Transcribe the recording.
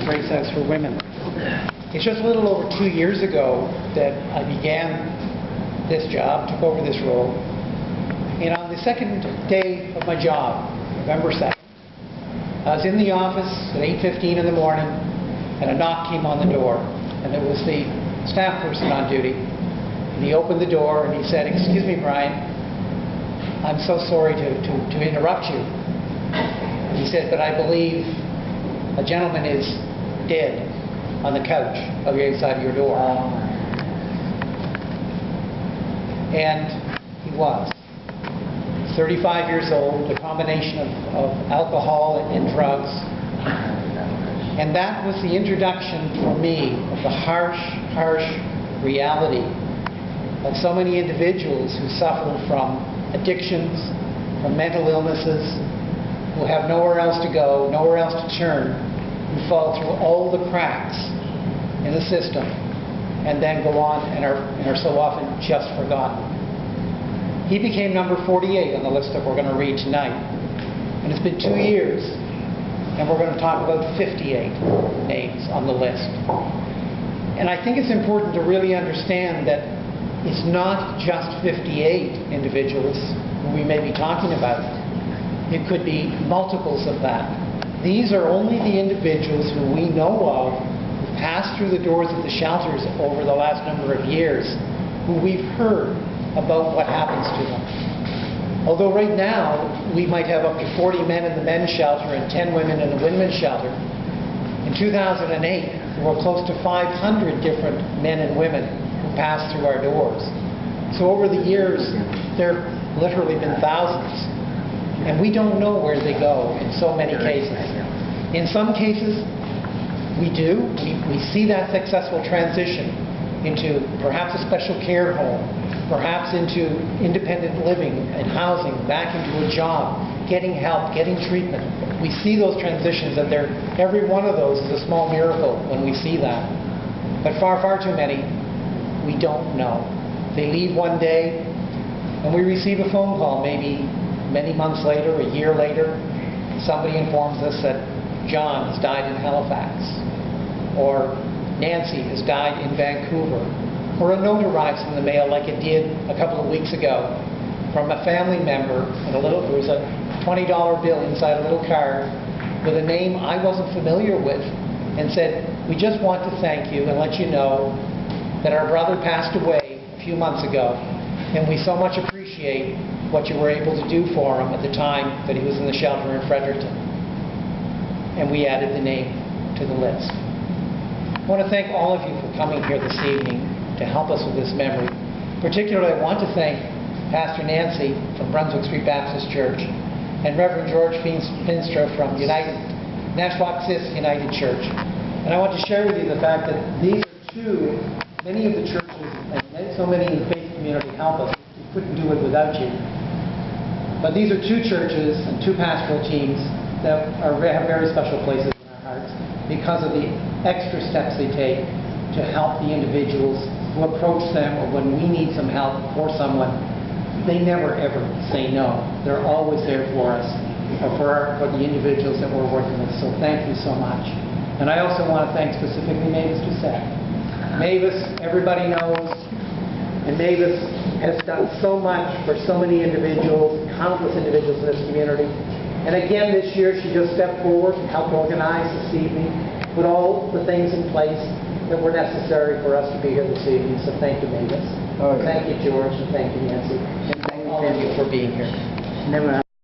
Grace House for Women. It's just a little over 2 years ago that I began this job, took over this role. And on the second day of my job, November 2nd, I was in the office at 8:15 in the morning, and a knock came on the door, and it was the staff person on duty. And he opened the door and he said, "Excuse me, Brian, I'm so sorry to interrupt you." He said, "But I believe a gentleman is dead on the couch on the inside of your door." And he was. 35 years old, a combination of alcohol and drugs. And that was the introduction for me of the harsh reality of so many individuals who suffer from addictions, from mental illnesses, who have nowhere else to go, nowhere else to turn, who fall through all the cracks in the system and then go on and are so often just forgotten. He became number 48 on the list that we're going to read tonight. And it's been 2 years, and we're going to talk about 58 names on the list. And I think it's important to really understand that it's not just 58 individuals who we may be talking about. It could be multiples of that. These are only the individuals who we know of who passed through the doors of the shelters over the last number of years, who we've heard about what happens to them. Although right now we might have up to 40 men in the men's shelter and 10 women in the women's shelter, in 2008 there were close to 500 different men and women who passed through our doors. So over the years there have literally been thousands, and we don't know where they go in so many cases. In some cases we do. We see that successful transition into perhaps a special care home, perhaps into independent living and housing, back into a job, getting help, getting treatment. We see those transitions, and every one of those is a small miracle when we see that. But far too many, we don't know. They leave one day, and we receive a phone call maybe many months later, a year later. Somebody informs us that John has died in Halifax, or Nancy has died in Vancouver, or a note arrives in the mail like it did a couple of weeks ago from a family member, and there was a $20 bill inside a little card with a name I wasn't familiar with, and said, "We just want to thank you and let you know that our brother passed away a few months ago, and we so much appreciate what you were able to do for him at the time that he was in the shelter in Fredericton." And we added the name to the list. I want to thank all of you for coming here this evening to help us with this memory. Particularly, I want to thank Pastor Nancy from Brunswick Street Baptist Church and Reverend George Finstra from Nashwaaksis United Church. And I want to share with you the fact that these are many of the churches and so many in the faith community help us. We couldn't do it without you. But these are two churches and two pastoral teams that have very special places in our hearts because of the extra steps they take to help the individuals who approach them, or when we need some help for someone. They never ever say no. They're always there for us, or for the individuals that we're working with. So thank you so much. And I also want to thank specifically Mavis Doucette. Mavis, everybody knows, and Mavis has done so much for so many individuals, countless individuals in this community. And again this year she just stepped forward and helped organize this evening, put all the things in place that were necessary for us to be here this evening. So thank you, Mavis. Thank you, George, and thank you, Nancy. And thank all of you for being here.